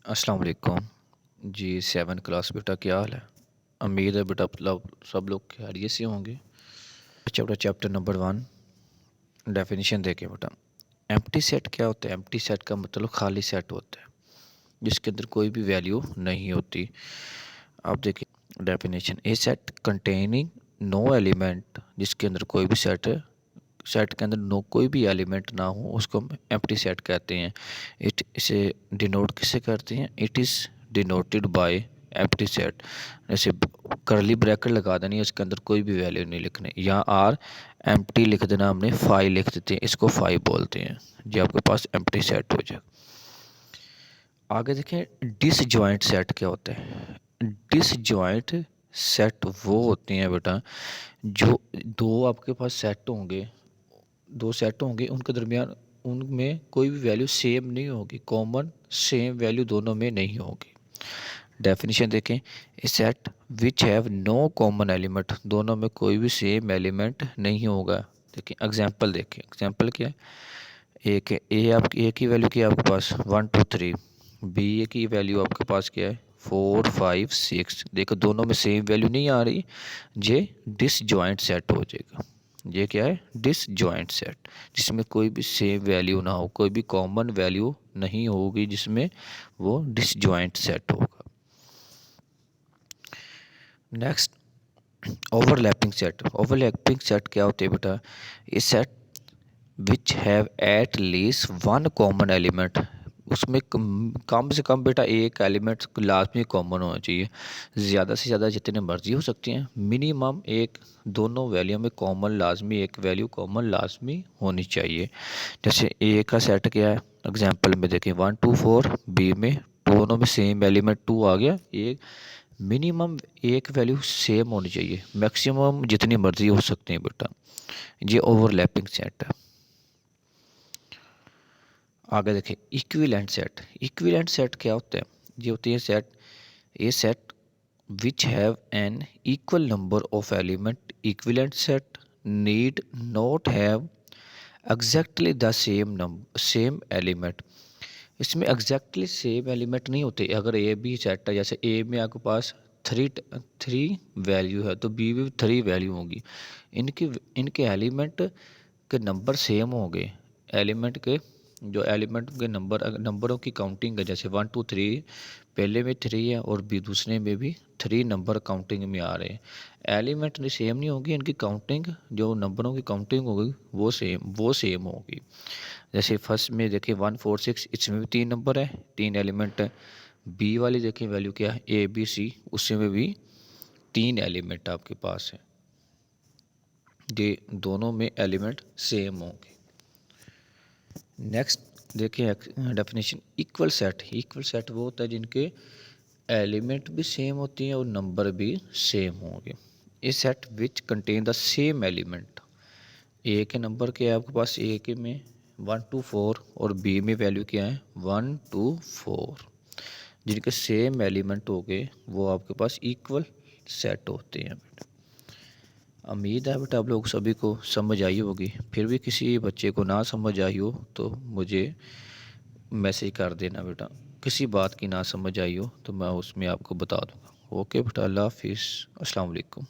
अस्सलाम वालेकुम जी। 7 क्लास बेटा, क्या हाल है? उम्मीद है बेटा मतलब सब लोग खैरियत से होंगे। चैप्टर नंबर 1 डेफिनेशन देखें बेटा। एम्प्टी सेट क्या होता है? एम्प्टी सेट का मतलब खाली सेट होता है जिसके अंदर कोई भी वैल्यू नहीं होती। आप देखिए डेफिनेशन, ए सेट कंटेनिंग नो एलिमेंट, जिसके अंदर कोई भी सेट के अंदर कोई भी एलिमेंट ना हो उसको हम एम्प्टी सेट कहते हैं। इसे डिनोट किससे करते हैं? It is denoted by empty set. जैसे करली ब्रैकेट लगा देनी है, इसके अंदर कोई भी वैल्यू नहीं लिखनी, या आर एम्प्टी लिख देना, हमने 5 लिख देते हैं, इसको 5 बोलते हैं जी। आपके पास एम्प्टी सेट हो जाए। आगे देखें डिसजॉइंट सेट क्या होता है? डिसजॉइंट सेट वो होते हैं बेटा जो दो आपके पास सेट होंगे, दो सेट होंगे, उनके दरमियान उनमें कोई भी वैल्यू सेम नहीं होगी, कॉमन सेम वैल्यू दोनों में नहीं होगी। डेफिनेशन देखें, a set which have no common element, दोनों में कोई भी सेम एलिमेंट नहीं होगा। देखिए एग्जांपल देखें, एग्जांपल क्या है? एक ए आपकी ए की वैल्यू क्या है आपके पास 1 2 3, बी ए की वैल्यू आपके पास क्या है 4 5 6। देखो दोनों में सेम वैल्यू नहीं आ रही, ये डिसजॉइंट सेट हो जाएगा। ये क्या है? डिसजॉइंट सेट, जिसमें कोई भी सेम वैल्यू ना हो, कोई भी कॉमन वैल्यू नहीं होगी, जिसमें वो डिसजॉइंट सेट होगा। Next overlapping set. Overlapping set क्या होते हैं बेटा? ये set which have at least one common element, उसमें कम से कम बेटा एक एलिमेंट लाजमी कॉमन होना चाहिए। ज़्यादा से ज़्यादा जितने मर्जी हो सकती हैं, मिनिमम एक दोनों वैल्यू में कॉमन लाजमी, एक वैल्यू कॉमन लाजमी होनी चाहिए। जैसे ए का सेट क्या है? एग्जांपल में देखें 1 2 4, बी में दोनों में सेम एलिमेंट 2 आ गया, एक मिनिमम एक वैल्यू सेम होनी चाहिए, मैक्सिमम जितनी मर्जी हो सकती हैं बेटा। ये ओवरलैपिंग सेट है। आगे देखें इक्विवेलेंट सेट। इक्विवेलेंट सेट क्या होता है? ये होती है set, A set which have an equal number of element. Equivalent set need not have exactly the same element. इसमें एग्जैक्टली सेम एलिमेंट नहीं होते। अगर ए बी सेट है, जैसे ए में आपके पास थ्री वैल्यू है तो बी में 3 वैल्यू होगी। इनके इनके एलिमेंट के नंबर सेम होंगे। एलिमेंट के जो एलिमेंट के नंबरों की काउंटिंग है, जैसे 1 2 3, पहले में 3 है और बी दूसरे में भी 3 नंबर काउंटिंग में आ रहे हैं। एलिमेंट सेम नहीं होगी, इनकी काउंटिंग जो नंबरों की काउंटिंग होगी वो सेम होगी। जैसे फर्स्ट में देखिए 1 4 6, इसमें भी 3 नंबर है, 3 एलिमेंट है। बी वाली देखिए वैल्यू क्या है ए बी सी, उसमें भी 3 एलिमेंट आपके पास है। ये दोनों में एलिमेंट सेम होंगे। नेक्स्ट देखिए definition equal set. Equal set वो होता है जिनके एलिमेंट भी सेम होती हैं और नंबर भी सेम होंगे। A set which contain the same element. A के नंबर क्या है आपके पास? ए के में 1 2 4 और बी में वैल्यू क्या है 1 2 4, जिनके सेम एलिमेंट हो गए वो आपके पास इक्वल सेट होते हैं बेटा। उम्मीद है बेटा आप लोग सभी को समझ आई होगी। फिर भी किसी बच्चे को ना समझ आई हो तो मुझे मैसेज कर देना बेटा। किसी बात की ना समझ आई हो तो मैं उसमें आपको बता दूंगा। ओके बेटा, अल्लाह हाफिज़, अस्सलाम वालेकुम।